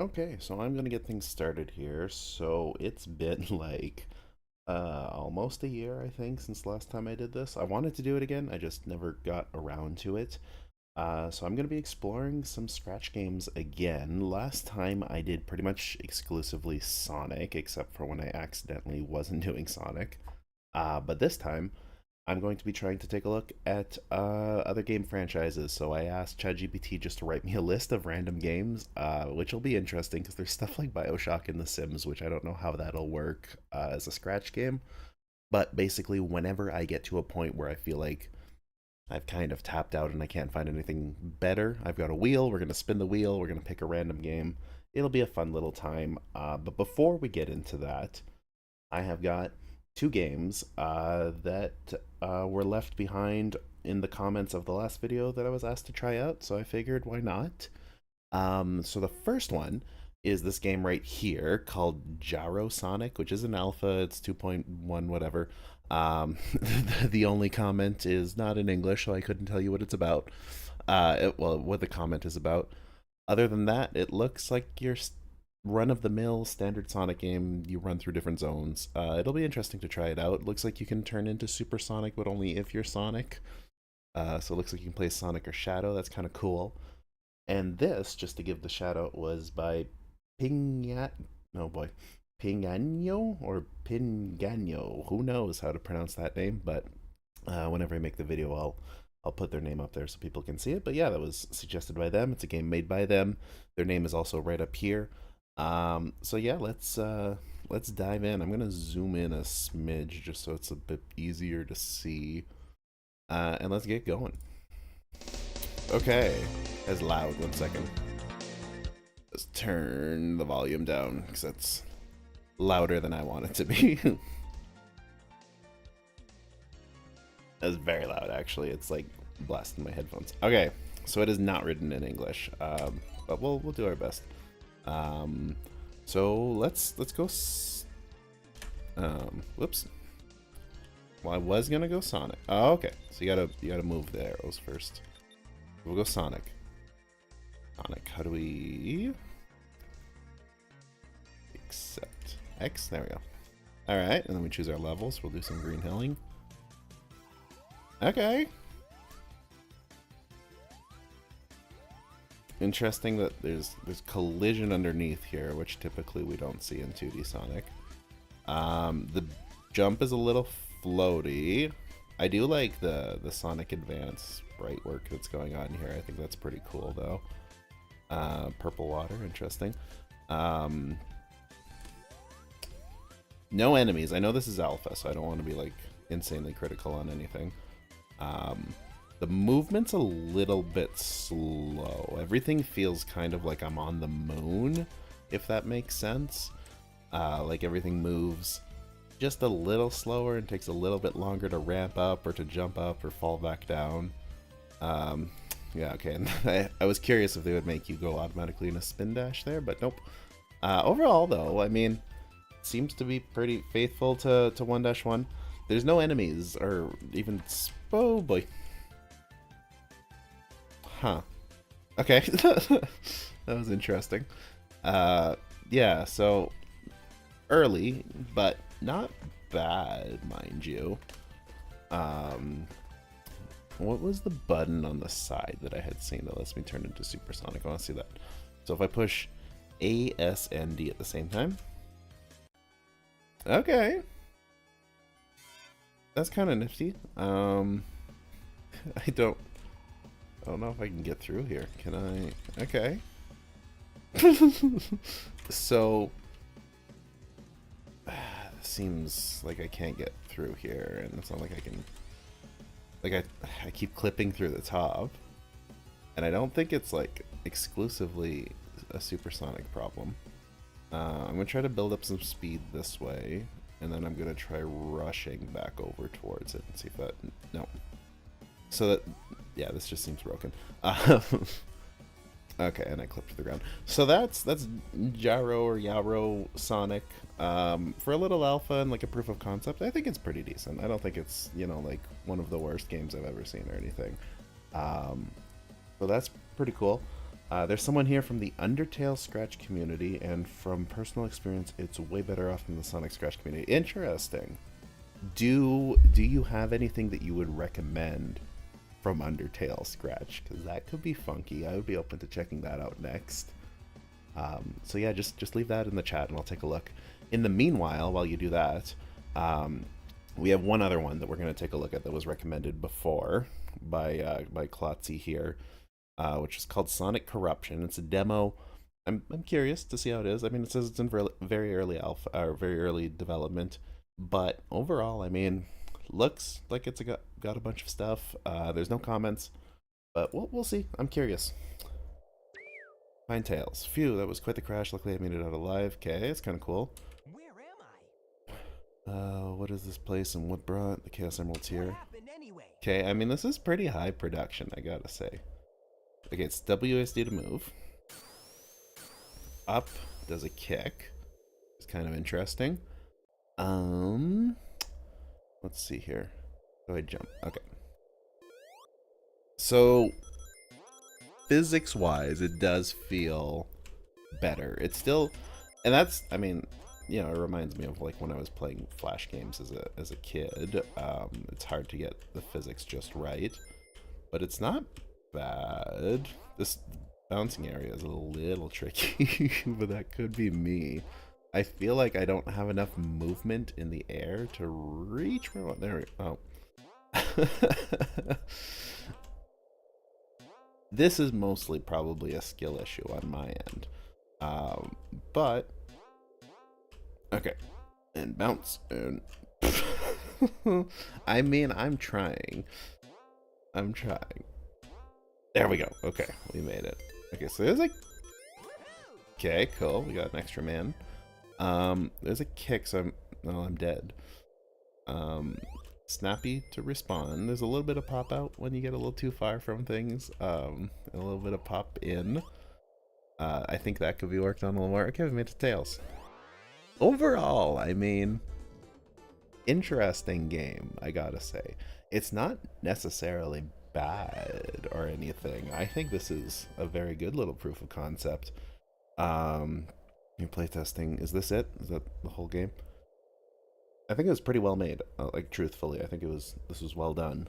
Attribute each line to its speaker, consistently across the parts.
Speaker 1: Okay, so I'm gonna get things started here. So it's been like almost a year, I think, since the last time I did this. I wanted to do it again, I just never got around to it. So I'm gonna be exploring some Scratch games again. Last time I did pretty much exclusively Sonic, except for when I accidentally wasn't doing Sonic. But this time I'm going to be trying to take a look at other game franchises. So I asked ChatGPT just to write me a list of random games, which will be interesting because there's stuff like Bioshock and The Sims, which I don't know how that'll work as a Scratch game. But basically, whenever I get to a point where I feel like I've kind of tapped out and I can't find anything better, I've got a wheel. We're going to spin the wheel. We're going to pick a random game. It'll be a fun little time. But before we get into that, I have got two games that were left behind in the comments of the last video that I was asked to try out, so I figured why not? So the first one is this game right here called Gyro Sonic, which is an alpha. It's 2.1 whatever. The only comment is not in English, so I couldn't tell you what it's about. Well, what the comment is about. Other than that, it looks like your run of the mill standard Sonic game. You run through different zones. It'll be interesting to try it out. It looks like you can turn into Super Sonic, but only if you're Sonic. So it looks like you can play Sonic or Shadow. That's kind of cool. And this, just to give the shout out, was by Pingat. No boy, Pingano or Pingano. Who knows how to pronounce that name? But whenever I make the video, I'll put their name up there so people can see it. But yeah, that was suggested by them. It's a game made by them. Their name is also right up here. So yeah, let's dive in. I'm gonna zoom in a smidge just so it's a bit easier to see. And let's get going. Okay, that's loud. 1 second. Let's turn the volume down because that's louder than I want it to be. That's very loud, actually. It's like blasting my headphones. Okay, so it is not written in English, but we'll do our best. Um, so let's go. Whoops. Well, I was gonna go Sonic. Oh, okay. So you gotta move the arrows first. We'll go Sonic. Sonic. How do we accept X? There we go. All right, and then we choose our levels. We'll do some green hilling. Okay. Interesting that there's collision underneath here, which typically we don't see in 2D Sonic. The jump is a little floaty. I do like the Sonic Advance sprite work that's going on here. I think that's pretty cool though. Purple water, interesting. No enemies. I know this is alpha, so I don't want to be like insanely critical on anything. The movement's a little bit slow. Everything feels kind of like I'm on the moon, if that makes sense. Like everything moves just a little slower and takes a little bit longer to ramp up or to jump up or fall back down. Yeah, okay. And I was curious if they would make you go automatically in a spin dash there, but nope. Overall, though, I mean, seems to be pretty faithful to 1-1. There's no enemies or even... Oh, boy. Huh. Okay. That was interesting. Yeah, so... Early, but not bad, mind you. What was the button on the side that I had seen that lets me turn into Supersonic? I want to see that. So if I push A, S, and D at the same time. Okay. That's kind of nifty. I don't know if I can get through here. Can I? Okay. So seems like I can't get through here, and it's not like I can. Like I keep clipping through the top, and I don't think it's like exclusively a supersonic problem. I'm gonna try to build up some speed this way, and then I'm gonna try rushing back over towards it and see if that. No. So that, yeah, this just seems broken. Okay, and I clipped to the ground. So that's Gyro or Yarrow Sonic. For a little alpha and like a proof of concept, I think it's pretty decent. I don't think it's, you know, like one of the worst games I've ever seen or anything. So that's pretty cool. There's someone here from the Undertale Scratch community, and from personal experience, it's way better off than the Sonic Scratch community. Interesting. Do you have anything that you would recommend from Undertale Scratch? Because that could be funky. I would be open to checking that out next. So yeah, just leave that in the chat and I'll take a look. In the meanwhile, while you do that, we have one other one that we're going to take a look at that was recommended before by Klotzy here, which is called Sonic Corruption. It's a demo. I'm curious to see how it is. I mean, it says it's in very early alpha or very early development, but overall, I mean, looks like it's got a bunch of stuff. There's no comments, but we'll see. I'm curious. Pine Tails. Phew, that was quite the crash. Luckily, I made it out alive. Okay, it's kind of cool.
Speaker 2: Where am I?
Speaker 1: What is this place and what brought the Chaos Emeralds here?
Speaker 2: What happened anyway?
Speaker 1: Okay, I mean, this is pretty high production, I gotta say. Okay, it's WSD to move. Up does a kick. It's kind of interesting. Let's see here. How do I jump? Okay. So, physics-wise, it does feel better. It's still, and that's, I mean, you know, it reminds me of like when I was playing Flash games as a kid. It's hard to get the physics just right, but it's not bad. This bouncing area is a little tricky, but that could be me. I feel like I don't have enough movement in the air to reach where. There we go. Oh. This is mostly probably a skill issue on my end. But okay. And bounce and I mean, I'm trying. There we go. Okay, we made it. Okay, so there's like, okay, cool. We got an extra man. There's a kick, so I'm dead. Snappy to respawn. There's a little bit of pop out when you get a little too far from things. A little bit of pop in. I think that could be worked on a little more. Okay, we made it to Tails. Overall, I mean, interesting game, I gotta say. It's not necessarily bad or anything. I think this is a very good little proof of concept. New playtesting. Is this it? Is that the whole game? I think it was pretty well made. Like, truthfully, I think this was well done.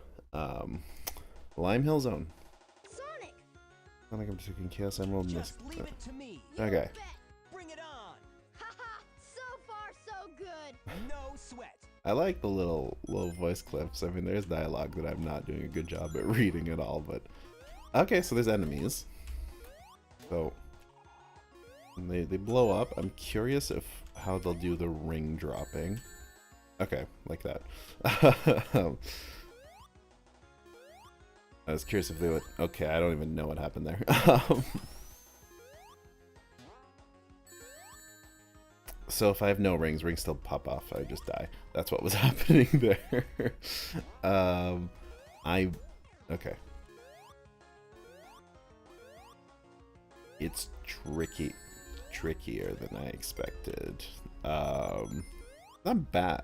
Speaker 1: Lime Hill Zone.
Speaker 3: Sonic!
Speaker 1: Sonic, I'm taking Chaos Emerald in this.
Speaker 2: Just leave it to me.
Speaker 1: Okay.
Speaker 2: Bring it on.
Speaker 3: Haha, so far so good.
Speaker 2: No sweat.
Speaker 1: I like the little voice clips. I mean, there's dialogue that I'm not doing a good job at reading at all, but okay. So there's enemies. So they blow up. I'm curious how they'll do the ring dropping. Okay, like that. I was curious if they would. Okay, I don't even know what happened there. So if I have no rings still pop off. I just die. That's what was happening there. Okay. It's trickier than I expected. Not bad.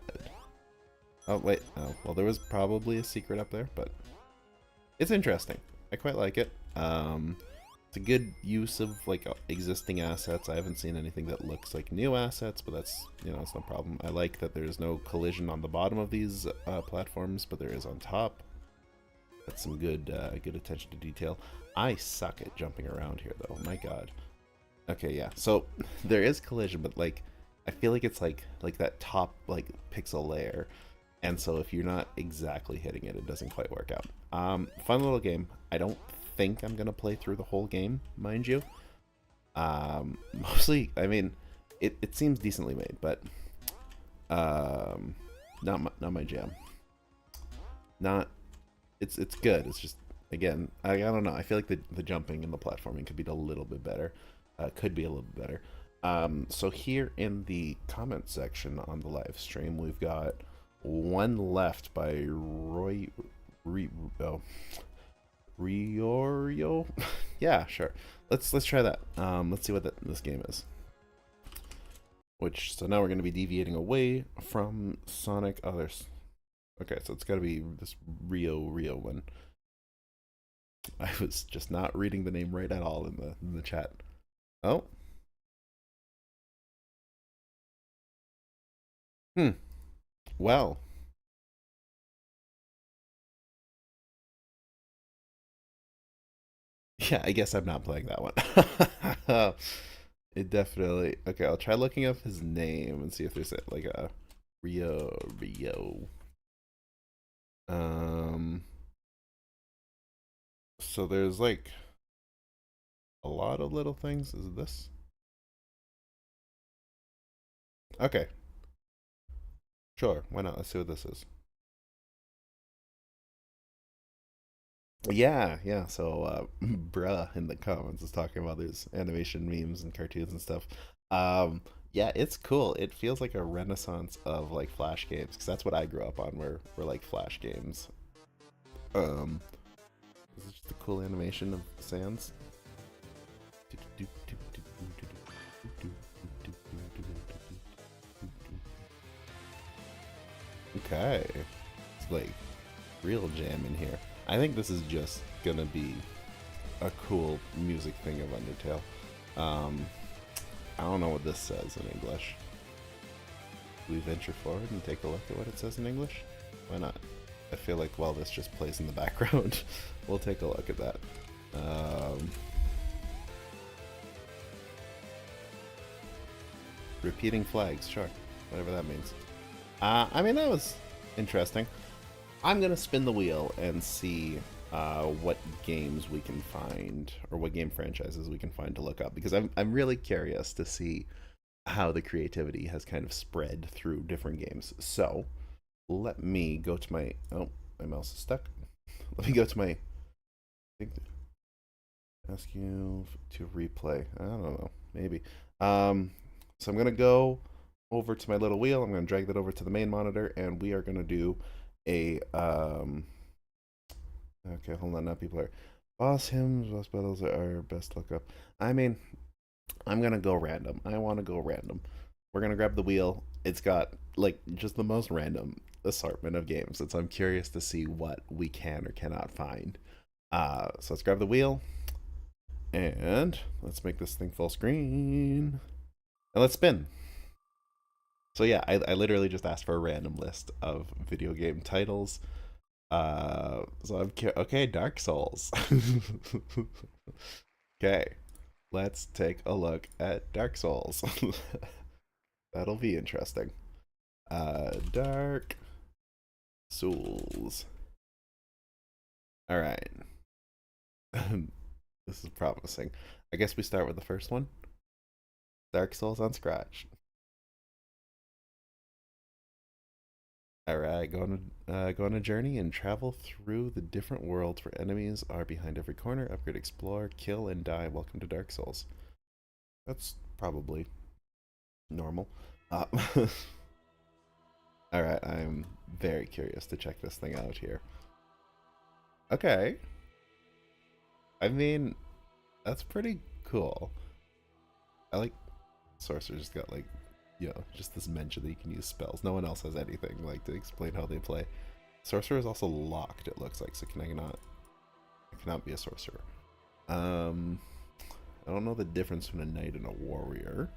Speaker 1: Oh wait, oh well, there was probably a secret up there, but it's interesting. I quite like it. It's a good use of like existing assets. I haven't seen anything that looks like new assets, but that's, you know, it's no problem. I like that there's no collision on the bottom of these platforms, but there is on top. That's some good attention to detail. I suck at jumping around here though. My God. Okay, yeah. So there is collision, but like I feel like it's like that top like pixel layer, and so if you're not exactly hitting it, it doesn't quite work out. Fun little game. I don't think I'm gonna play through the whole game, mind you. Mostly, I mean, it seems decently made, but not my jam. It's good. It's just, again, I don't know. I feel like the jumping and the platforming could be a little bit better. Could be a little bit better. So here in the comment section on the live stream, we've got one left by Riorio. Yeah, sure. Let's try that. Let's see what this game is. So now we're going to be deviating away from Sonic. Oh, there's. Okay, so it's got to be this Rio one. I was just not reading the name right at all in the chat. Oh. Hmm. Well. Yeah, I guess I'm not playing that one. It definitely. Okay, I'll try looking up his name and see if there's like a Rio. Um. So there's like a lot of little things. Is it this? Okay, sure. Why not? Let's see what this is. Yeah, yeah. So, bruh in the comments is talking about these animation memes and cartoons and stuff. Yeah, it's cool. It feels like a renaissance of like Flash games because that's what I grew up on. Were like Flash games. Um, this is just a cool animation of Sans. Okay, it's like real jam in here. I think this is just gonna be a cool music thing of Undertale. I don't know what this says in English. We venture forward and take a look at what it says in English? Why not? I feel like while this just plays in the background, we'll take a look at that. Repeating flags, sure. Whatever that means. I mean, that was interesting. I'm gonna spin the wheel and see what games we can find, or what game franchises we can find to look up, because I'm really curious to see how the creativity has kind of spread through different games. So let me go to my my mouse is stuck. Let me go to my ask you to replay. I don't know, maybe. So I'm gonna go over to my little wheel. I'm gonna drag that over to the main monitor, and we are gonna do a okay, hold on, not people are boss hymns, boss battles are our best lookup. I mean, I'm gonna go random. I want to go random. We're gonna grab the wheel. It's got like just the most random assortment of games, and so I'm curious to see what we can or cannot find. So let's grab the wheel, and let's make this thing full screen, and let's spin. So yeah, I literally just asked for a random list of video game titles. So okay, Dark Souls. Okay, let's take a look at Dark Souls. That'll be interesting. Dark Souls. All right. This is promising. I guess we start with the first one. Dark Souls on Scratch. All right, go on a journey and travel through the different worlds where enemies are behind every corner. Upgrade, explore, kill, and die. Welcome to Dark Souls. That's probably normal. All right, I'm very curious to check this thing out here. Okay. I mean, that's pretty cool. I like sorcerers got like, you know, just this mention that you can use spells. No one else has anything like to explain how they play. Sorcerer is also locked, it looks like, so I cannot be a sorcerer. I don't know the difference between a knight and a warrior.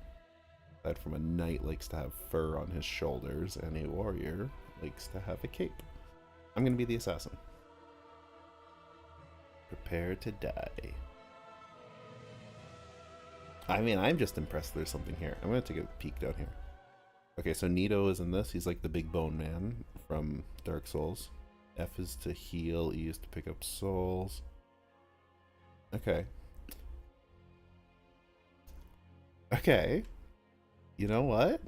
Speaker 1: Aside from a knight likes to have fur on his shoulders, and a warrior likes to have a cape. I'm gonna be the assassin. Prepare to die. I mean, I'm just impressed there's something here. I'm gonna take a peek down here. Okay, so Nito is in this. He's like the big bone man from Dark Souls. F is to heal, E is to pick up souls. Okay. Okay. You know what?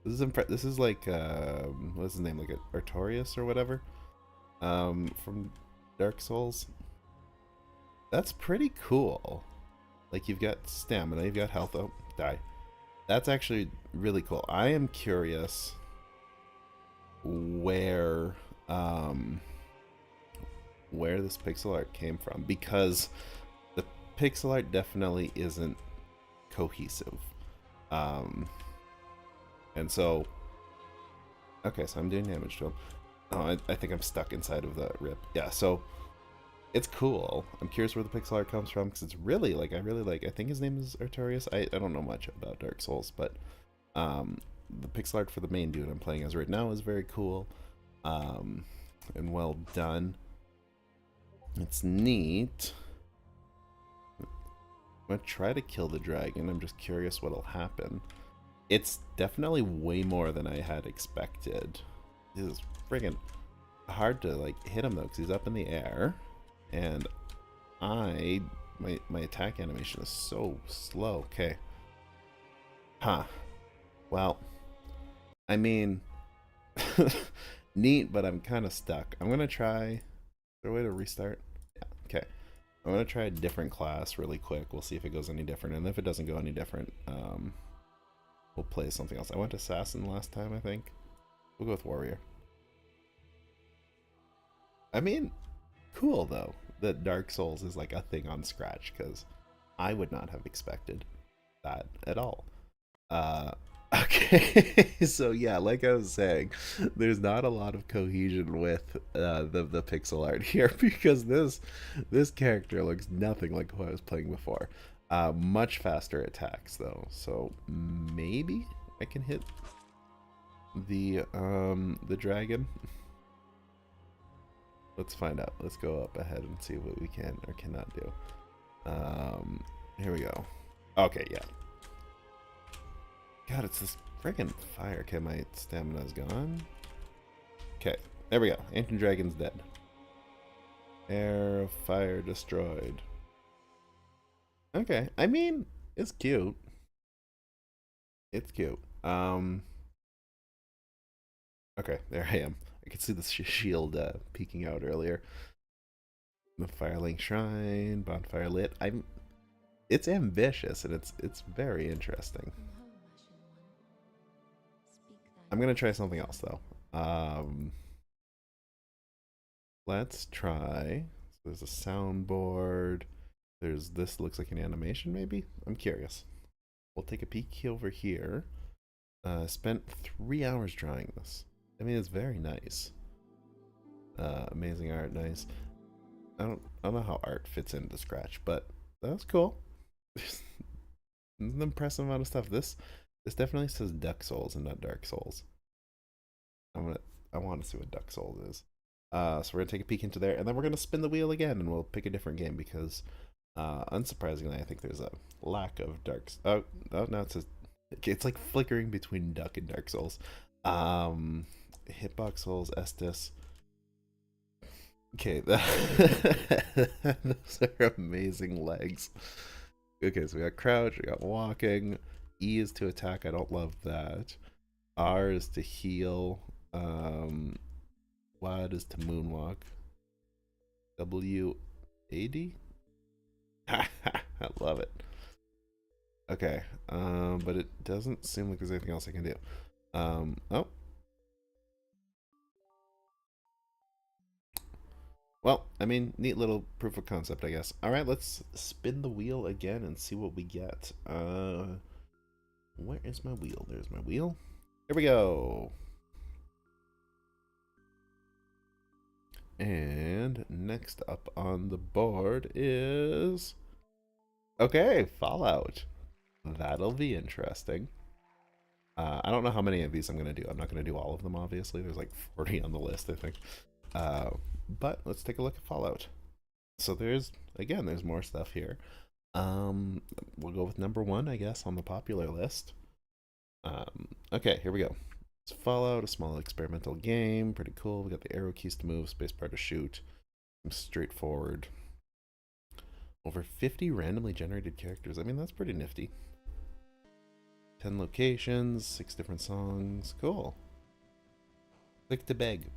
Speaker 1: This is like what's his name? Like Artorias or whatever. From Dark Souls. That's pretty cool. Like, you've got stamina, you've got health. Oh, die. That's actually really cool. I am curious where this pixel art came from, because the pixel art definitely isn't cohesive. And so, okay, so I'm doing damage to him. Oh, I think I'm stuck inside of the rip. Yeah, so it's cool. I'm curious where the pixel art comes from because it's really like I really like. I think his name is Artorias. I don't know much about Dark Souls, but um, the pixel art for the main dude I'm playing as right now is very cool, and well done. It's neat. I'm gonna try to kill the dragon. I'm just curious what'll happen. It's definitely way more than I had expected. It is friggin' hard to like hit him though because he's up in the air, and my attack animation is so slow. Okay. Huh. Well, I mean, neat, but I'm kind of stuck. I'm gonna try. Is there a way to restart? Yeah. Okay. I'm gonna try a different class really quick. We'll see if it goes any different, and if it doesn't go any different, we'll play something else. I went assassin last time, I think. We'll go with warrior. I mean, cool though that Dark Souls is like a thing on Scratch because I would not have expected that at all. Okay, so yeah, like I was saying, there's not a lot of cohesion with the pixel art here because this character looks nothing like who I was playing before. Much faster attacks though, so maybe I can hit the dragon. Let's find out. Let's go up ahead and see what we can or cannot do. Here we go. Okay, yeah. God, it's this friggin' fire. Okay, my stamina's gone. Okay, there we go. Ancient Dragon's dead. Air of fire destroyed. Okay, I mean, it's cute. It's cute. Okay, there I am. I could see the shield peeking out earlier. The Firelink Shrine, bonfire lit. It's ambitious and it's very interesting. I'm gonna try something else though. Let's try. So there's a soundboard. There's this looks like an animation maybe. I'm curious. We'll take a peek over here. Spent 3 hours drawing this. I mean, it's very nice. Amazing art, nice. I don't know how art fits into Scratch, but that's cool. There's an impressive amount of stuff. This definitely says Duck Souls and not Dark Souls. I want to see what Duck Souls is. So we're gonna take a peek into there, and then we're gonna spin the wheel again, and we'll pick a different game because, unsurprisingly, I think there's a lack of Dark. Oh, no, it says it's like flickering between Duck and Dark Souls. Hitbox Souls, Estus. Okay, those are amazing legs. Okay, so we got crouch, we got walking. E is to attack. I don't love that. R is to heal. WAD is to moonwalk. WAD? I love it. Okay, but it doesn't seem like there's anything else I can do. Oh. Well, I mean, neat little proof of concept, I guess. All right, let's spin the wheel again and see what we get. Where is my wheel? There's my wheel. Here we go. And next up on the board is... Okay, Fallout. That'll be interesting. I don't know how many of these I'm going to do. I'm not going to do all of them, obviously. There's like 40 on the list, I think. But let's take a look at Fallout. So there's more stuff here. We'll go with number 1, I guess, on the popular list. Okay, here we go. It's Fallout, a small experimental game. Pretty cool. We got the arrow keys to move, spacebar to shoot. Straightforward. Over 50 randomly generated characters. I mean, that's pretty nifty. 10 locations, 6 different songs. Cool. Click to beg.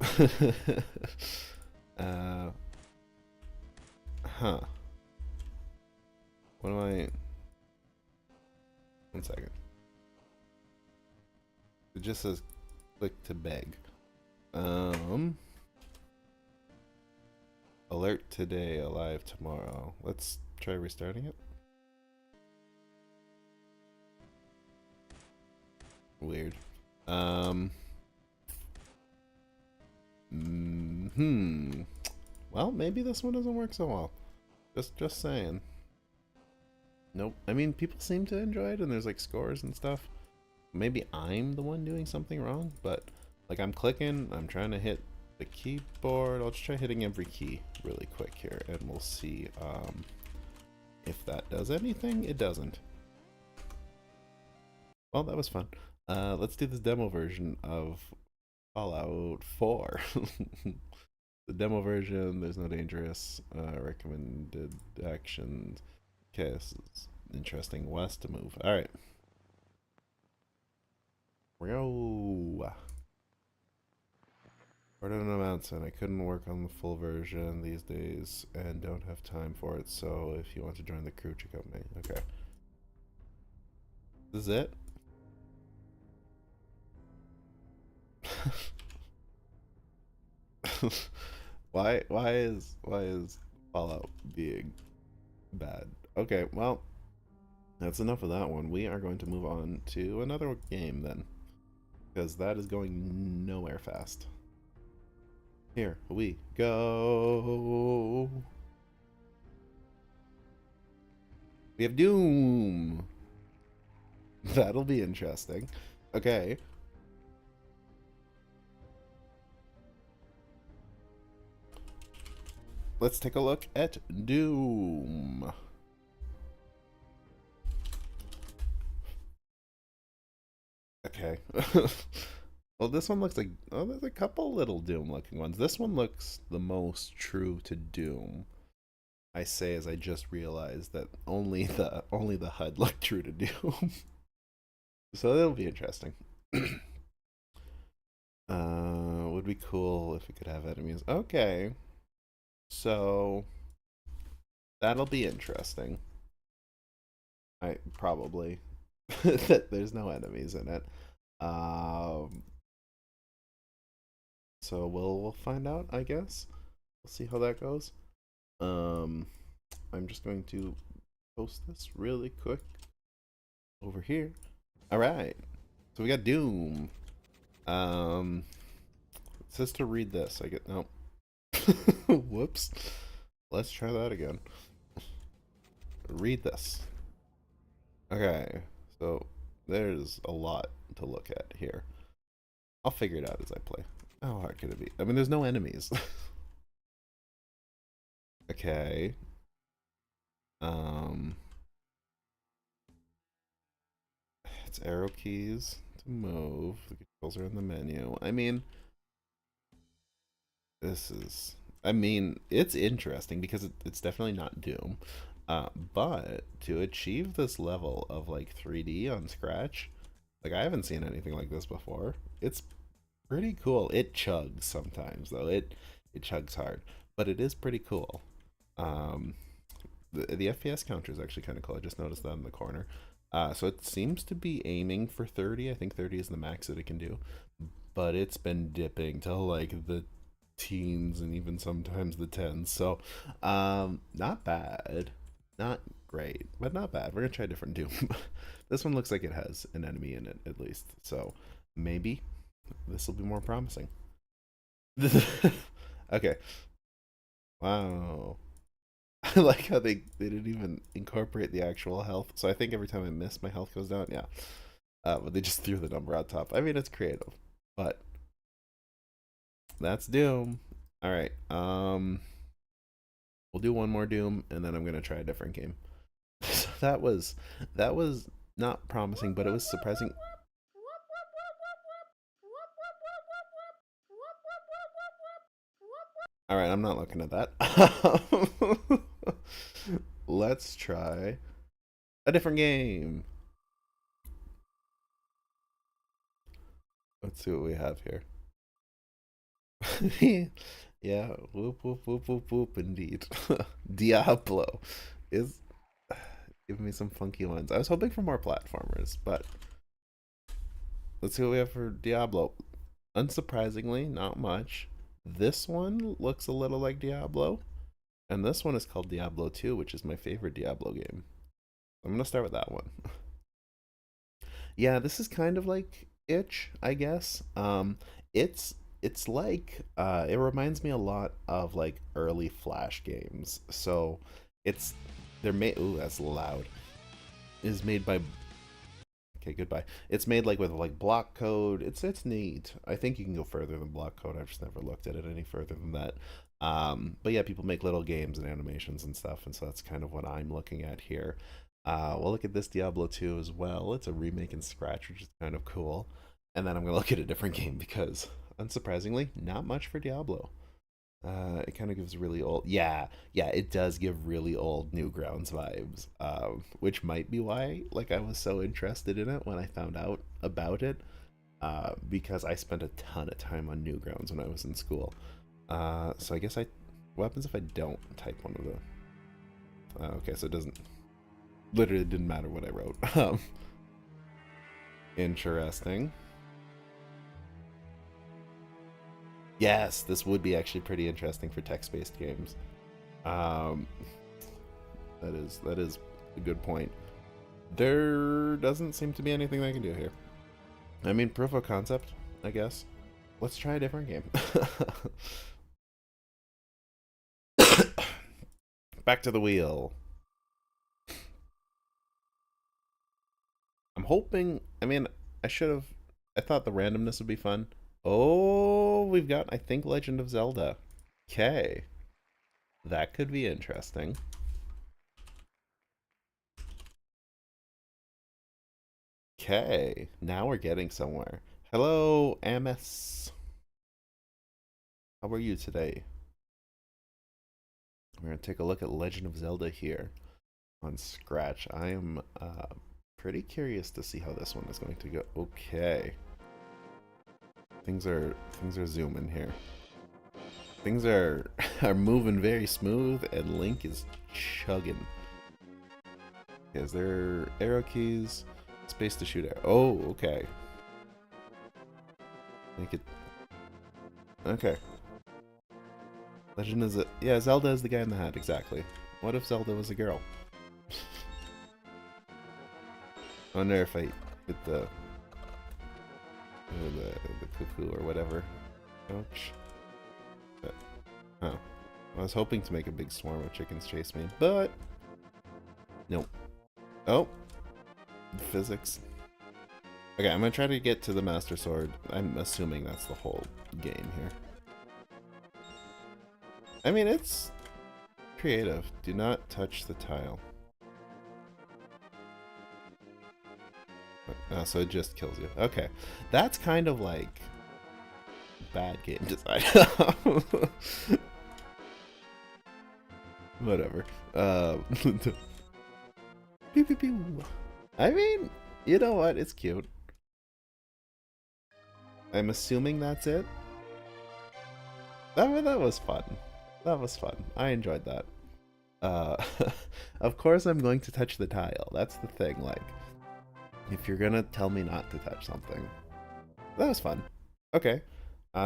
Speaker 1: Huh. What am I... One second. It just says click to beg. Alert today, alive tomorrow. Let's try restarting it. Weird. Well, maybe this one doesn't work so well. Just saying. Nope. I mean, people seem to enjoy it, and there's like scores and stuff. Maybe I'm the one doing something wrong, but like I'm clicking, I'm trying to hit the keyboard. I'll just try hitting every key really quick here, and we'll see if that does anything. It doesn't. Well, that was fun. Let's do this demo version of Fallout 4. The demo version, there's no dangerous, recommended actions. Okay, this is interesting. West to move. Alright. We go. Started on a mountain. I couldn't work on the full version these days and don't have time for it, so if you want to join the crew, check out me. Okay. This is it? why is Fallout being bad? Okay, well, that's enough of that one. We are going to move on to another game then, because that is going nowhere fast. Here we go. We have Doom. That'll be interesting. Okay. Let's take a look at Doom. Okay. Well, this one looks like, oh, there's a couple little Doom looking ones. This one looks the most true to Doom. I say as I just realized that only the HUD looked true to Doom. So that'll be interesting. Would be cool if we could have enemies. Okay. So that'll be interesting. I probably that there's no enemies in it. So we'll find out, I guess. We'll see how that goes. I'm just going to post this really quick over here. All right. So we got Doom. It says to read this. I get no. Whoops. Let's try that again. Read this. Okay. So there's a lot to look at here. I'll figure it out as I play. How hard could it be? I mean, there's no enemies. Okay. It's arrow keys to move. The controls are in the menu. I mean, it's interesting because it's definitely not Doom. But to achieve this level of like 3D on Scratch, like I haven't seen anything like this before. It's pretty cool. It chugs sometimes though. It chugs hard, but it is pretty cool. The FPS counter is actually kind of cool. I just noticed that in the corner. So it seems to be aiming for 30. I think 30 is the max that it can do, but it's been dipping to like the teens and even sometimes the tens. So, not bad, not great, but not bad. We're gonna try a different Doom. This one looks like it has an enemy in it at least, so maybe this will be more promising. Okay. Wow. I like how they didn't even incorporate the actual health. So I think every time I miss, my health goes down. Yeah. But they just threw the number on top. I mean, it's creative, but that's Doom. All right. We'll do one more Doom, and then I'm gonna try a different game. So that was not promising, but it was surprising. All right, I'm not looking at that. Let's try a different game. Let's see what we have here. Yeah, whoop whoop whoop whoop whoop indeed. Diablo is giving me some funky ones. I was hoping for more platformers, but let's see what we have for Diablo. Unsurprisingly, not much. This one looks a little like Diablo, and this one is called Diablo 2, which is my favorite Diablo game. I'm gonna start with that one. Yeah, this is kind of like Itch, I guess. It's it's like it reminds me a lot of like early Flash games. So it's they're made. Ooh, that's loud. Is made by. Okay, goodbye. It's made like with like block code. It's neat. I think you can go further than block code. I've just never looked at it any further than that. But yeah, people make little games and animations and stuff, and so that's kind of what I'm looking at here. We'll look at this Diablo 2 as well. It's a remake in Scratch, which is kind of cool. And then I'm gonna look at a different game because, unsurprisingly, not much for Diablo. It kind of gives really old. Yeah, yeah, it does give really old Newgrounds vibes. Which might be why, like, I was so interested in it when I found out about it. Because I spent a ton of time on Newgrounds when I was in school. So I guess what happens if I don't type one of the? Okay, so it doesn't. Literally didn't matter what I wrote. Interesting. Yes, this would be actually pretty interesting for text-based games. Um, that is a good point. There doesn't seem to be anything I can do here. I mean, proof of concept, I guess. Let's try a different game. Back to the wheel. I'm hoping. I mean, I should have. I thought the randomness would be fun. Oh, we've got, I think, Legend of Zelda. Okay. That could be interesting. Okay. Now we're getting somewhere. Hello, Amos. How are you today? We're going to take a look at Legend of Zelda here on Scratch. I am pretty curious to see how this one is going to go. Okay. Things are zooming here. Things are moving very smooth, and Link is chugging. Is there arrow keys? Space to shoot arrow. Oh, okay. Make it. Okay. Legend is a. Yeah, Zelda is the guy in the hat, exactly. What if Zelda was a girl? I wonder if I hit the cuckoo or whatever. Ouch. But, oh. I was hoping to make a big swarm of chickens chase me, but nope. Oh. Physics. Okay, I'm gonna try to get to the Master Sword. I'm assuming that's the whole game here. I mean, it's creative. Do not touch the tile. So it just kills you. Okay. That's kind of like bad game design. Whatever. Pew, pew, pew. I mean, you know what? It's cute. I'm assuming that's it. That was fun. That was fun. I enjoyed that. Of course I'm going to touch the tile. That's the thing. Like, if you're gonna tell me not to touch something. That was fun. Okay.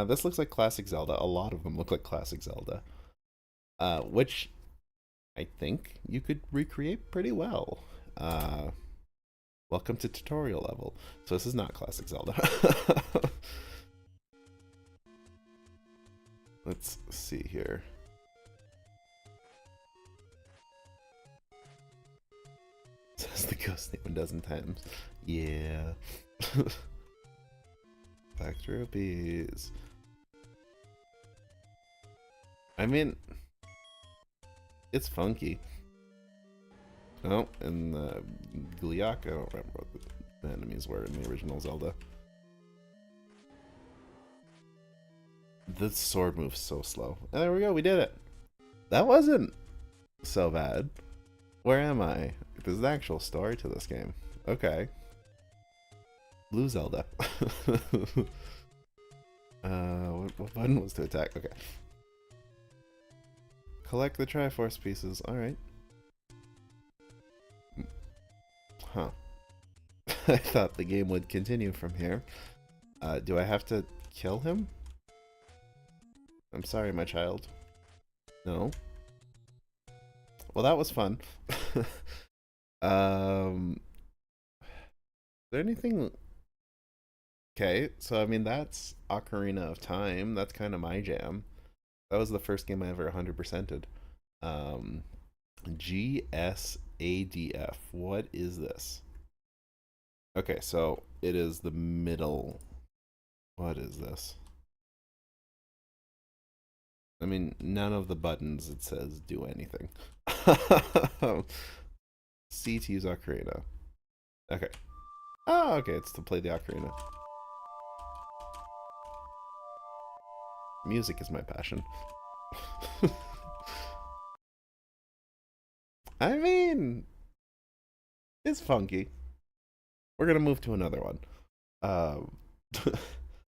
Speaker 1: This looks like classic Zelda. A lot of them look like classic Zelda. Which I think you could recreate pretty well. Welcome to tutorial level. So this is not classic Zelda. Let's see here. Says the ghost name a dozen times. Yeah. Back to rupees. I mean, it's funky. Oh, and the Gliak, I don't remember what the enemies were in the original Zelda. The sword moves so slow. And there we go, we did it. That wasn't so bad. Where am I? There's an actual story to this game. Okay. Blue Zelda. What button was to attack? Okay. Collect the Triforce pieces. Alright. Huh. I thought the game would continue from here. Do I have to kill him? I'm sorry, my child. No? Well, that was fun. Is there anything Okay, so I mean that's Ocarina of Time. That's kind of my jam. That was the first game I ever 100%ed. Um, GSADF. What is this? Okay, so it is the middle. What is this? I mean, none of the buttons it says do anything. C to use Ocarina. Okay. Oh, okay, it's to play the Ocarina. Music is my passion. I mean, it's funky. We're gonna move to another one. Um,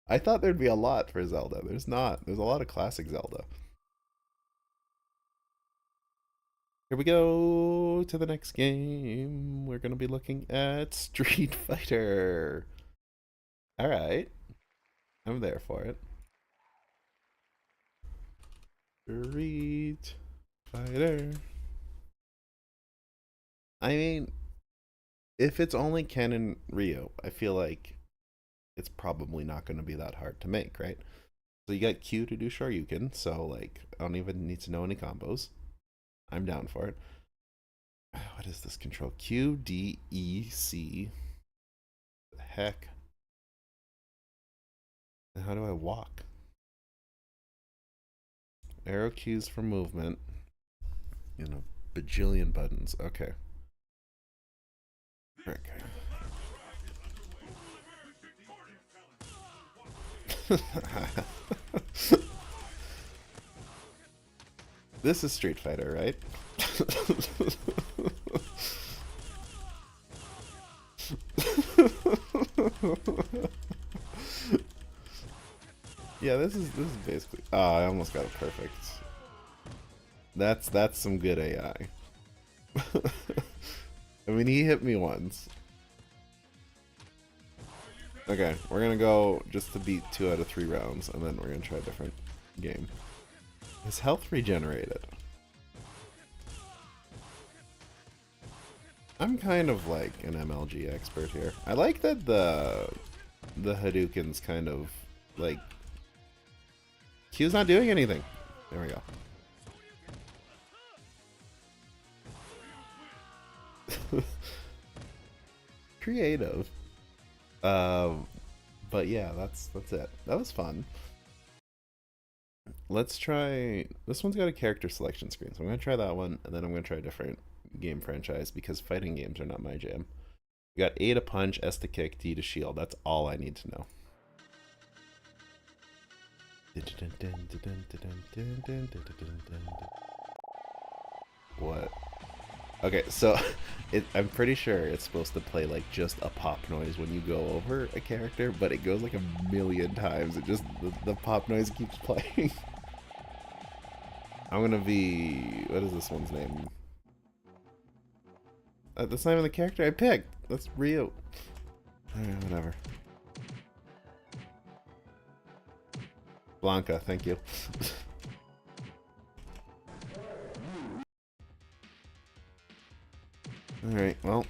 Speaker 1: I thought there'd be a lot for Zelda. There's not. There's a lot of classic Zelda. Here we go to the next game. We're gonna be looking at Street Fighter. All right, I'm there for it. Street Fighter. I mean, if it's only Ken and Ryu, I feel like it's probably not going to be that hard to make, right? So you got Q to do Shoryuken, so like I don't even need to know any combos. I'm down for it. What is this control? Q D E C. The heck? And how do I walk? Arrow keys for movement. You know, bajillion buttons. Okay. Okay. This is Street Fighter, right? Yeah, this is basically. Oh, I almost got it perfect. That's some good AI. I mean, he hit me once. Okay, we're gonna go just to beat 2 out of 3 rounds, and then we're gonna try a different game. His health regenerated. I'm kind of like an MLG expert here. I like that the Hadouken's kind of like Q's not doing anything. There we go. Creative. But yeah, that's it. That was fun. Let's try. This one's got a character selection screen, so I'm gonna try that one, and then I'm gonna try a different game franchise because fighting games are not my jam. We got A to punch, S to kick, D to shield. That's all I need to know. What? Okay, so I'm pretty sure it's supposed to play like just a pop noise when you go over a character, but it goes like a million times. It just the pop noise keeps playing. I'm gonna be. What is this one's name? That's not even the character I picked. That's Ryu. Alright, whatever. Blanca, thank you. Alright, well.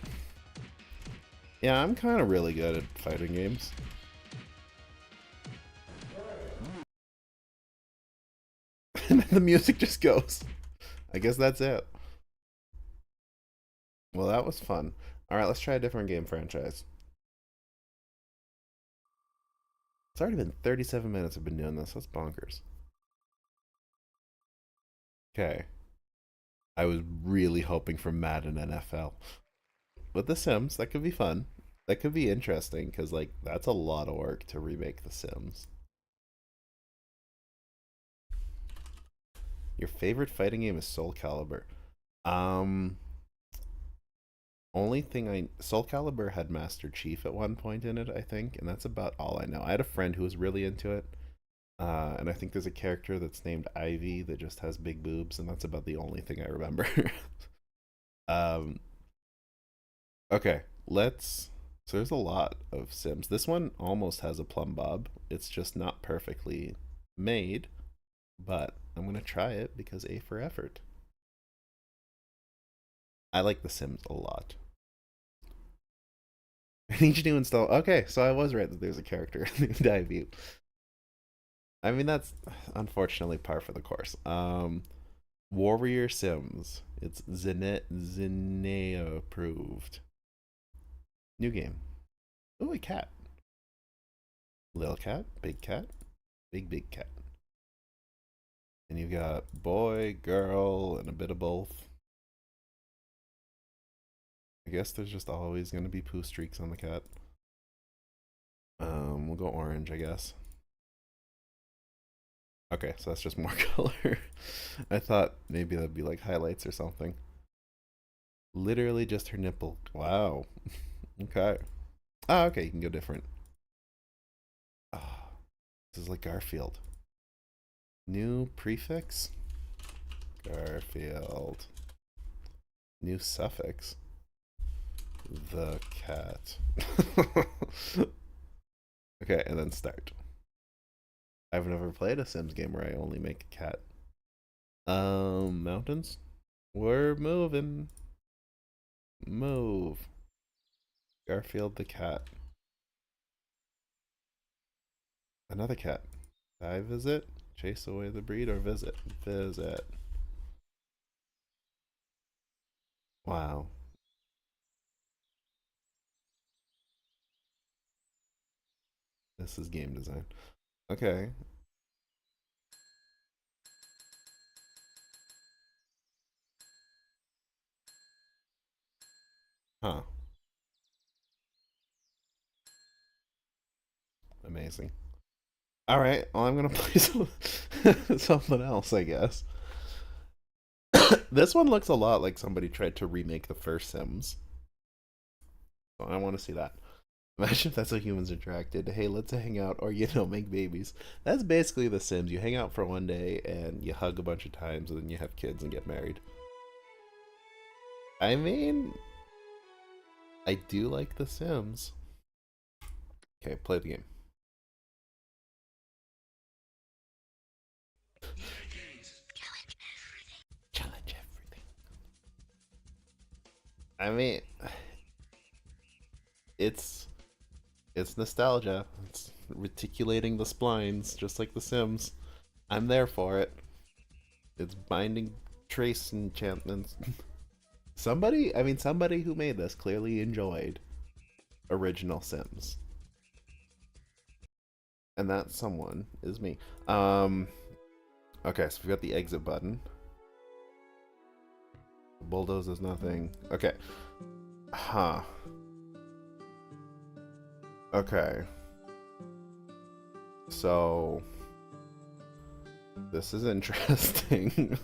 Speaker 1: Yeah, I'm kind of really good at fighting games. And then the music just goes. I guess that's it. Well, that was fun. Alright, let's try a different game franchise. It's already been 37 minutes I've been doing this. That's bonkers. Okay. I was really hoping for Madden NFL. But The Sims, that could be fun. That could be interesting, because, like, that's a lot of work to remake The Sims. Your favorite fighting game is Soul Calibur. Um, Only thing Soul Calibur had Master Chief at one point in it, I think, and that's about all I know. I had a friend who was really into it, and I think there's a character that's named Ivy that just has big boobs, and that's about the only thing I remember. um, okay, let's. So there's a lot of Sims. This one almost has a plumb bob. It's just not perfectly made, but I'm gonna try it because A for effort. I like The Sims a lot. I need you to install. Okay, so I was right that there's a character in the debut. I mean, that's unfortunately par for the course. Warrior Sims. It's Zinea approved. New game. Oh, a cat. Little cat, big cat, big cat. And you've got boy, girl, and a bit of both. I guess there's just always going to be poo streaks on the cat. We'll go orange, I guess. Okay, so that's just more color. I thought maybe that'd be like highlights or something. Literally just her nipple. Wow. Okay. Ah, okay, you can go different. Oh, this is like Garfield. New prefix? Garfield. New suffix? The cat. Okay, and then start. I've never played a Sims game where I only make a cat. Mountains? We're moving. Move. Garfield the cat. Another cat. I visit? Chase away the breed or visit? Visit. Wow. This is game design. Okay. Huh. Amazing. All right. Well, I'm gonna play something else, I guess. This one looks a lot like somebody tried to remake the first Sims. So I want to see that. Imagine if that's how humans interacted. Hey, let's hang out, or make babies. That's basically The Sims. You hang out for one day and you hug a bunch of times, and then you have kids and get married. I mean, I do like The Sims. Okay, play the game. Challenge everything. I mean, it's nostalgia. It's reticulating the splines, just like The Sims. I'm there for it. It's binding trace enchantments. Somebody who made this clearly enjoyed original Sims. And that someone is me. Okay, so we got the exit button. Bulldoze is nothing. Okay. Huh. Okay. So this is interesting.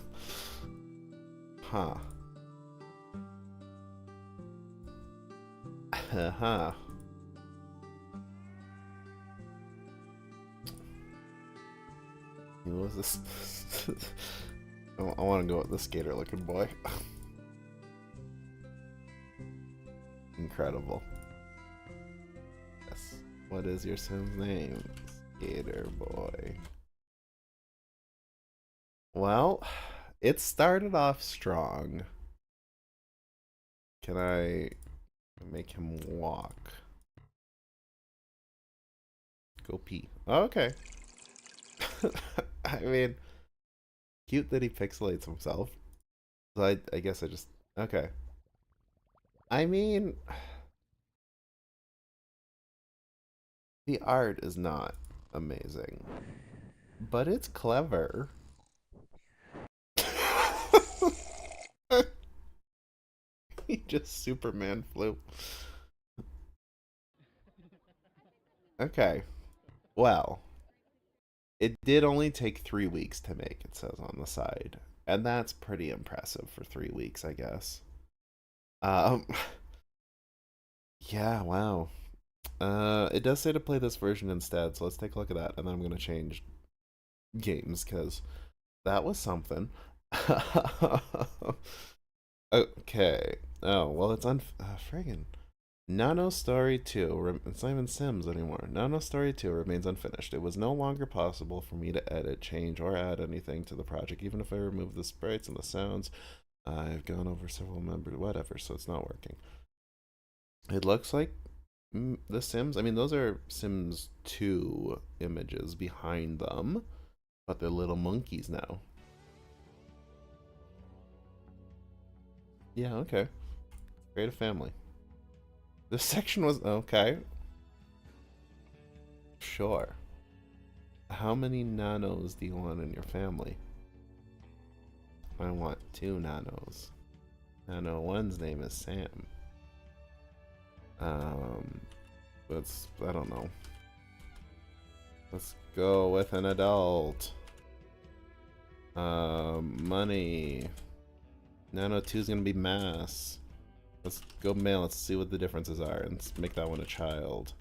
Speaker 1: Huh. Huh. Who was this? I want to go with the skater looking boy. Incredible. Yes. What is your Sim's name? Skater boy. Well, it started off strong. Can I make him walk? Go pee. Okay. I mean, cute that he pixelates himself. So I guess I just... Okay. I mean... The art is not amazing. But it's clever. He just Superman flew. Okay. Well, it did only take 3 weeks to make, it says on the side. And that's pretty impressive for 3 weeks, I guess. Um, yeah, wow. It does say to play this version instead, so let's take a look at that, and then I'm gonna change games, because that was something. Okay. Oh, well, it's friggin'. Nano Story 2, it's not even Sims anymore. Nano Story 2 remains unfinished. It was no longer possible for me to edit, change, or add anything to the project, even if I removed the sprites and the sounds. I've gone over several members, whatever, so it's not working. It looks like The Sims, I mean, those are Sims 2 images behind them, but they're little monkeys now. Yeah, okay. Create a family. This section was okay. Sure. How many nanos do you want in your family? I want 2 nanos. Nano 1's name is Sam. Let's, I don't know. Let's go with an adult. Money. Nano 2 is gonna be mass. Let's go male. Let's see what the differences are, and let's make that one a child.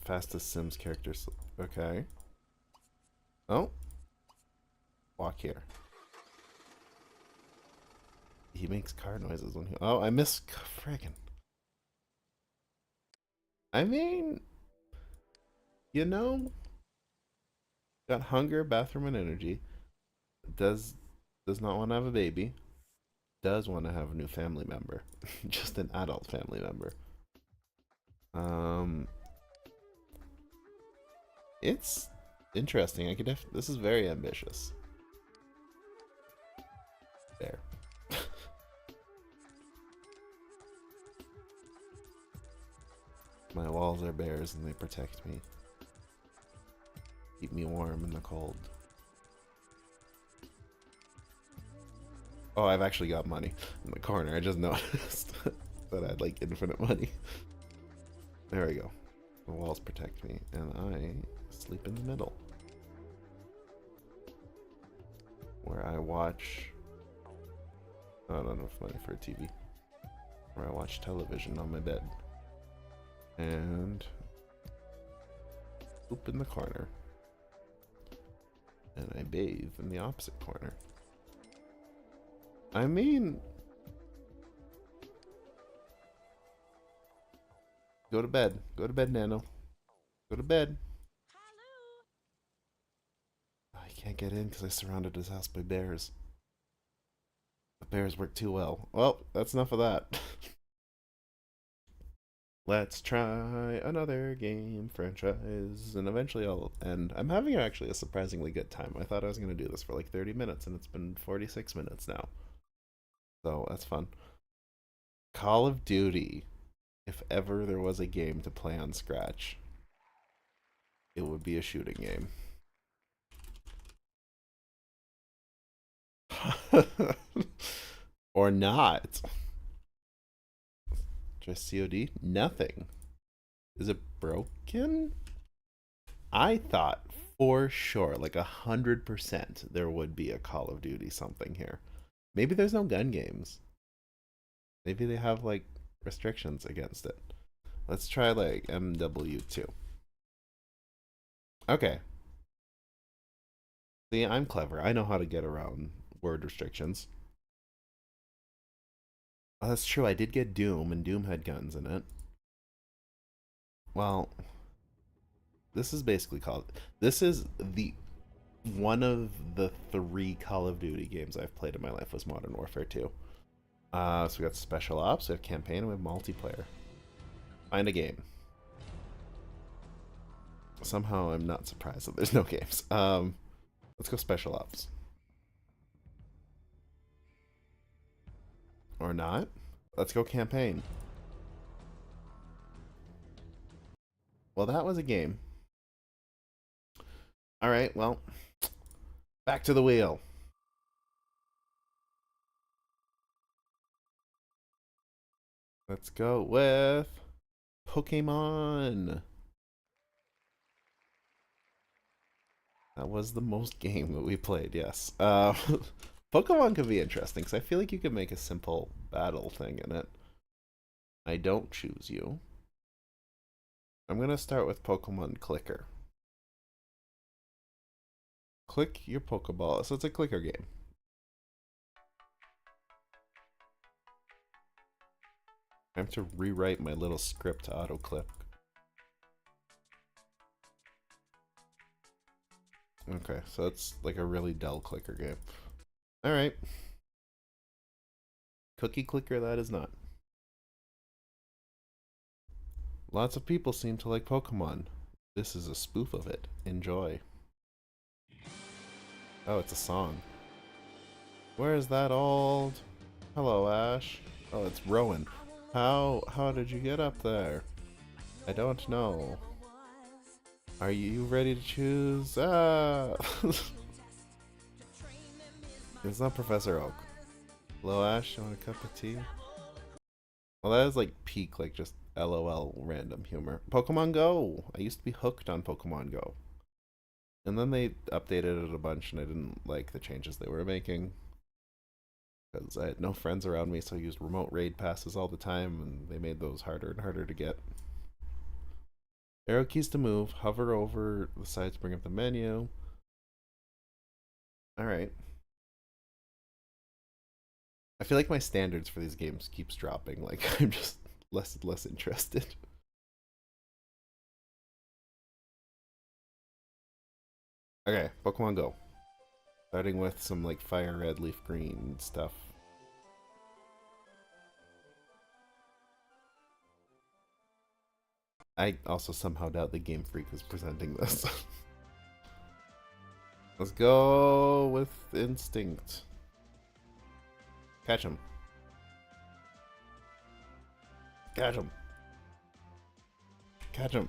Speaker 1: Fastest Sims characters. Okay. Oh. Walk here. He makes car noises when he. Oh, I miss. Friggin'. I mean, you know, got hunger, bathroom, and energy. Does not want to have a baby. Does want to have a new family member. Just an adult family member. It's interesting. I could this is very ambitious. There. My walls are bears and they protect me. Keep me warm in the cold. Oh, I've actually got money in the corner. I just noticed that I had like infinite money. There we go. The walls protect me and I sleep in the middle. Where I watch... Oh, I don't have enough money for a TV. Where I watch television on my bed. And... poop in the corner. And I bathe in the opposite corner. I mean... Go to bed. Go to bed, Nano. Go to bed. I can't get in because I surrounded his house by bears. The bears work too well. Well, that's enough of that. Let's try another game franchise, and eventually I'll end. I'm having actually a surprisingly good time. I thought I was going to do this for like 30 minutes, and it's been 46 minutes now. So that's fun. Call of Duty. If ever there was a game to play on Scratch, it would be a shooting game. Or not. Just COD? Nothing. Is it broken? I thought for sure, like 100%, there would be a Call of Duty something here. Maybe there's no gun games. Maybe they have like restrictions against it. Let's try like MW2. Okay. See, I'm clever. I know how to get around word restrictions. Oh, that's true. I did get Doom, and Doom had guns in it. Well, this is basically called. This is the one of the 3 Call of Duty games I've played in my life was Modern Warfare 2. So we got Special Ops, we have Campaign, and we have Multiplayer. Find a game. Somehow I'm not surprised that there's no games. Let's go Special Ops. Or not. Let's go Campaign. Well, that was a game. Alright, well, back to the wheel. Let's go with Pokemon. That was the most game that we played, yes. Pokemon could be interesting, because I feel like you could make a simple battle thing in it. I don't choose you. I'm going to start with Pokemon Clicker. Click your Pokeball. So it's a clicker game. I have to rewrite my little script to auto-click. Okay, so it's like a really dull clicker game. Alright. Cookie clicker that is not. Lots of people seem to like Pokemon. This is a spoof of it. Enjoy. Oh, it's a song. Where is that old? Hello, Ash. Oh, it's Rowan. How did you get up there? I don't know. Are you ready to choose? Ah! It's not Professor Oak. Hello, Ash. You want a cup of tea? Well, that is like peak, like just LOL random humor. Pokemon Go! I used to be hooked on Pokemon Go. And then they updated it a bunch and I didn't like the changes they were making. Because I had no friends around me, so I used remote raid passes all the time, and they made those harder and harder to get. Arrow keys to move, hover over the side to bring up the menu. Alright. I feel like my standards for these games keeps dropping, like I'm just less and less interested. Okay, Pokemon Go. Starting with some like fire red, leaf green stuff. I also somehow doubt the Game Freak is presenting this. Let's go with Instinct. Catch him. Catch him. Catch him.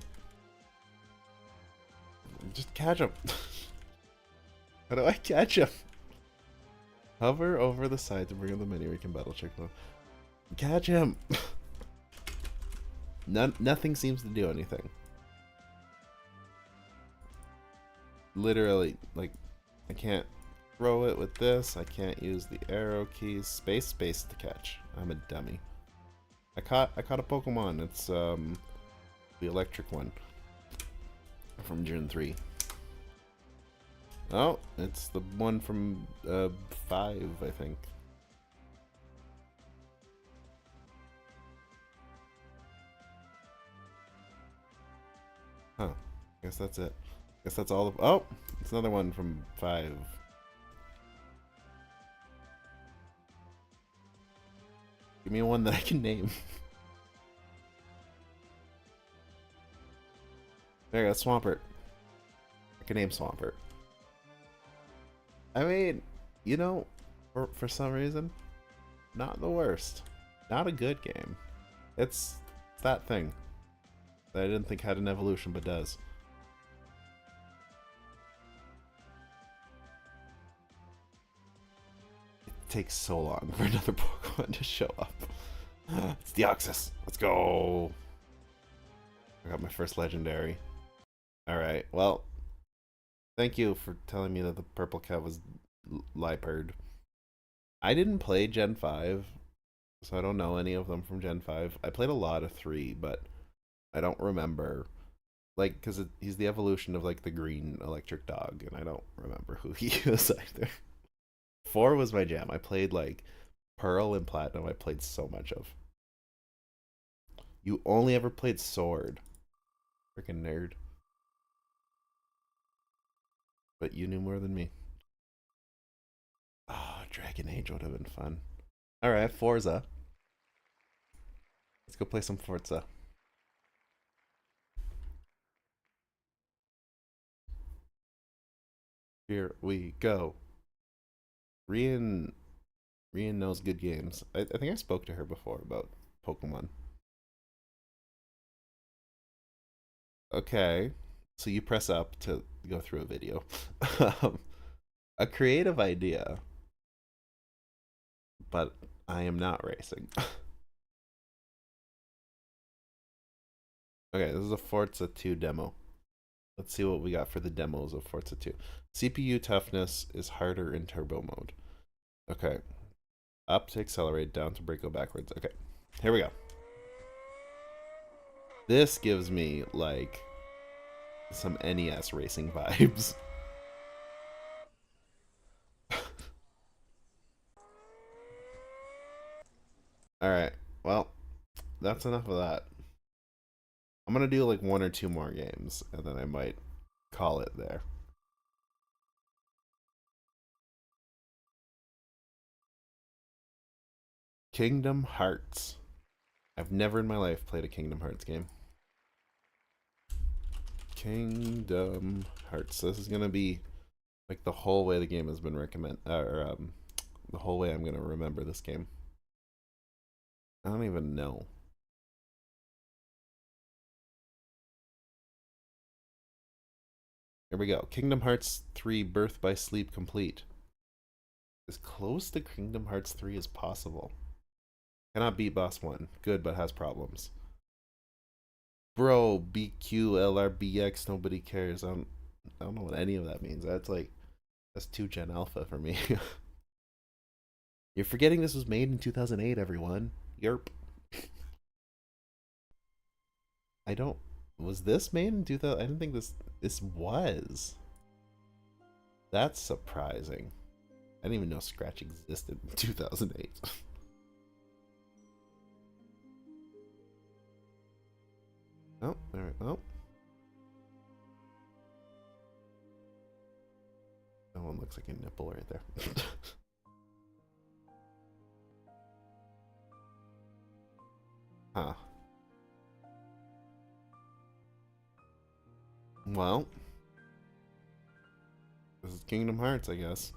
Speaker 1: Just catch him. How do I catch him? Hover over the side to bring up the menu. We can battle check them. Catch him. Nothing seems to do anything. Literally, like, I can't throw it with this. I can't use the arrow keys. Space to catch. I'm a dummy. I caught a Pokemon. It's the electric one from June 3. Oh, it's the one from 5, I think. Huh. Guess that's it. Guess that's all of. Oh, it's another one from 5. Give me one that I can name. There you go, Swampert. I can name Swampert. I mean, you know, for some reason, not the worst. Not a good game. It's that thing that I didn't think had an evolution, but does. It takes so long for another Pokemon to show up. It's Deoxys. Let's go. I got my first legendary. Alright, well, thank you for telling me that the purple cat was Liepard. I didn't play Gen 5, so I don't know any of them from Gen 5. I played a lot of 3, but I don't remember. Like, because he's the evolution of, like, the green electric dog, and I don't remember who he is either. 4 was my jam. I played, like, Pearl and Platinum I played so much of. You only ever played Sword. Freaking nerd. But you knew more than me. Oh, Dragon Age would have been fun. Alright, Forza. Let's go play some Forza. Here we go. Rian knows good games. I think I spoke to her before about Pokemon. Okay, so you press up to go through a video. A creative idea, but I am not racing. Okay, this is a Forza 2 demo. Let's see what we got for the demos of Forza 2. CPU toughness is harder in turbo mode. Okay. Up to accelerate, down to brake, go backwards. Okay, here we go. This gives me, like, some NES racing vibes. Alright, well, that's enough of that. I'm gonna do like 1 or 2 more games, and then I might call it there. Kingdom Hearts. I've never in my life played a Kingdom Hearts game. Kingdom Hearts. This is gonna be like the whole way the game has been the whole way I'm gonna remember this game. I don't even know. Here we go. Kingdom Hearts 3 Birth by Sleep complete. As close to Kingdom Hearts 3 as possible. Cannot beat Boss 1. Good, but has problems. Bro, BQLRBX, nobody cares. I don't know what any of that means. That's 2 Gen Alpha for me. You're forgetting this was made in 2008, everyone. Yerp. Was this made in 2000? I didn't think this was. That's surprising. I didn't even know Scratch existed in 2008. Oh, there. Oh. That one looks like a nipple right there. Huh. Well, this is Kingdom Hearts, I guess.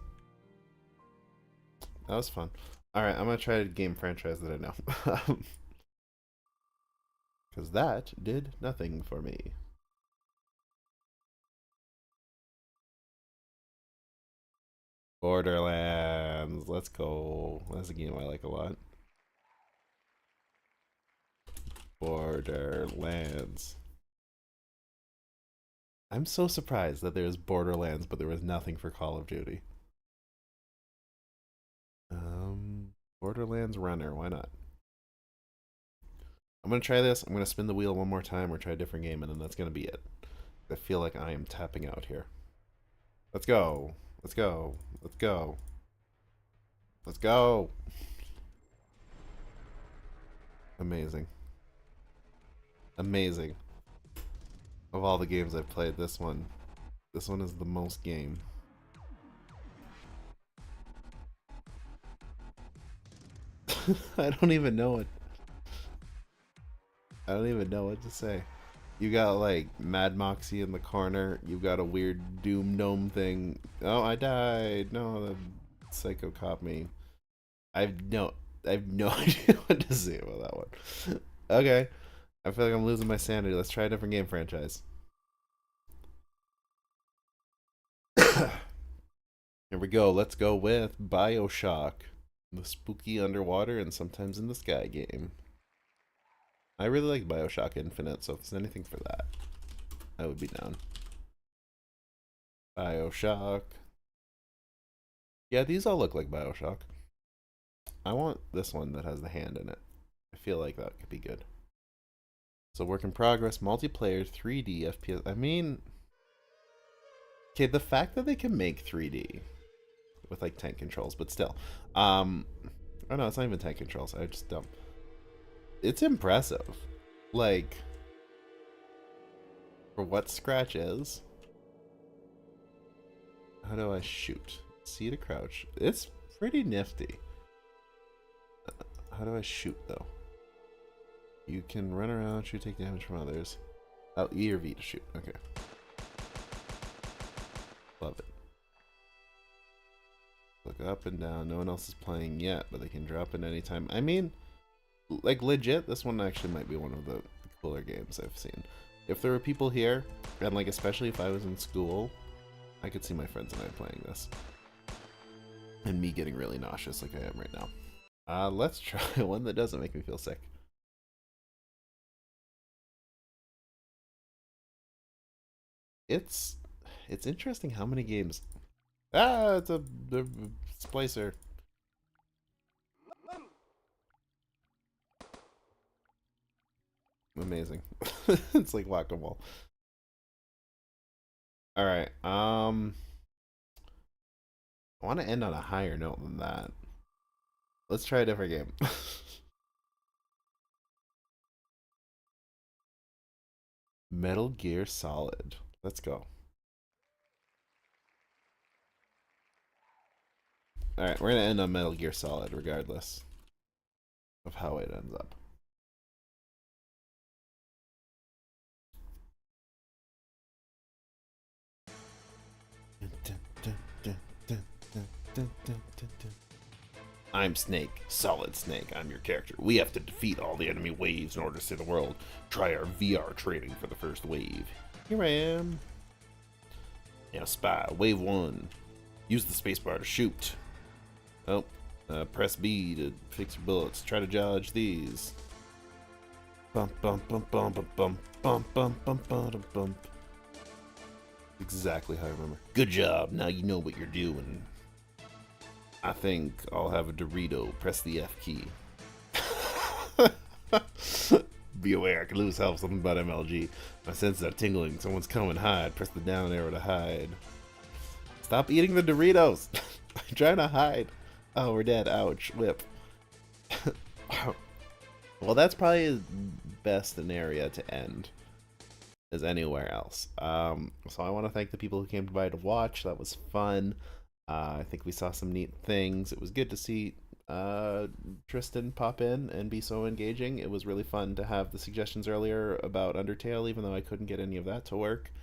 Speaker 1: That was fun. Alright, I'm gonna try a game franchise that I know. Because that did nothing for me. Borderlands. Let's go. That's a game I like a lot. Borderlands. I'm so surprised that there's Borderlands, but there was nothing for Call of Duty. Borderlands Runner, why not? I'm gonna try this. I'm gonna spin the wheel one more time or try a different game, and then that's gonna be it. I feel like I am tapping out here. Let's go. Let's go. Let's go. Let's go. Amazing. Amazing. Of all the games I've played, this one is the most game. I don't even know what to say. You got like Mad Moxie in the corner. You got a weird Doom Gnome thing. Oh, I died. No, the psycho caught me. I've no idea what to say about that one. Okay. I feel like I'm losing my sanity. Let's try a different game franchise. Here we go. Let's go with BioShock. The spooky underwater and sometimes in the sky game. I really like BioShock Infinite, so if there's anything for that, I would be down. BioShock. Yeah, these all look like BioShock. I want this one that has the hand in it. I feel like that could be good. So work in progress, multiplayer, 3D, FPS. I mean, okay, the fact that they can make 3D with like tank controls, but still, oh no, it's not even tank controls. I just don't. It's impressive, like for what Scratch is. How do I shoot? C to crouch. It's pretty nifty. How do I shoot though? You can run around, shoot, take damage from others. Oh, E or V to shoot. Okay. Love it. Look up and down. No one else is playing yet, but they can drop in anytime. I mean, like legit, this one actually might be one of the cooler games I've seen. If there were people here, and like especially if I was in school, I could see my friends and I playing this. And me getting really nauseous like I am right now. Let's try one that doesn't make me feel sick. It's interesting how many games. It's a splicer. Amazing. It's like whack-a-mole. All right. I want to end on a higher note than that. Let's try a different game. Metal Gear Solid. Let's go. Alright, we're gonna end on Metal Gear Solid regardless of how it ends up. I'm Snake, Solid Snake. I'm your character. We have to defeat all the enemy waves in order to save the world. Try our VR training for the first wave. Here I am. Yeah, spy. Wave 1. Use the spacebar to shoot. Oh, press B to fix your bullets. Try to dodge these. Bump, bump, bump, bump, bump, bump, bump, bump, bump, bump, bump. Exactly how I remember. Good job. Now you know what you're doing. I think I'll have a Dorito. Press the F key. Be aware, I can lose health. Something about MLG. My senses are tingling. Someone's coming. Hide. Press the down arrow to hide. Stop eating the Doritos. I'm trying to hide. Oh, we're dead. Ouch. Whip. Well, that's probably as best an area to end as anywhere else. So I want to thank the people who came by to watch. That was fun. I think we saw some neat things. It was good to see Tristan pop in and be so engaging. It was really fun to have the suggestions earlier about Undertale, even though I couldn't get any of that to work.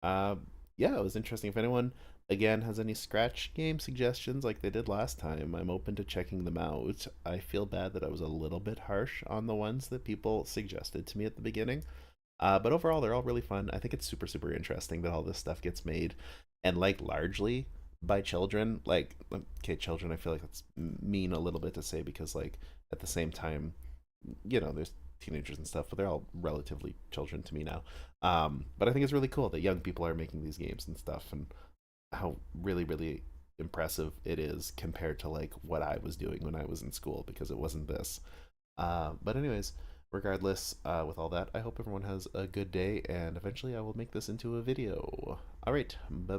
Speaker 1: Yeah, it was interesting. If anyone, again, has any Scratch game suggestions like they did last time, I'm open to checking them out. I feel bad that I was a little bit harsh on the ones that people suggested to me at the beginning. But overall, they're all really fun. I think it's super, super interesting that all this stuff gets made. And, like, largely by children. Like, okay, children, I feel like that's mean a little bit to say because, like, at the same time, you know, there's teenagers and stuff, but they're all relatively children to me now. But I think it's really cool that young people are making these games and stuff, and how really, really impressive it is compared to, like, what I was doing when I was in school, because it wasn't this. But anyways, regardless, with all that, I hope everyone has a good day, and eventually I will make this into a video. All right, bye-bye.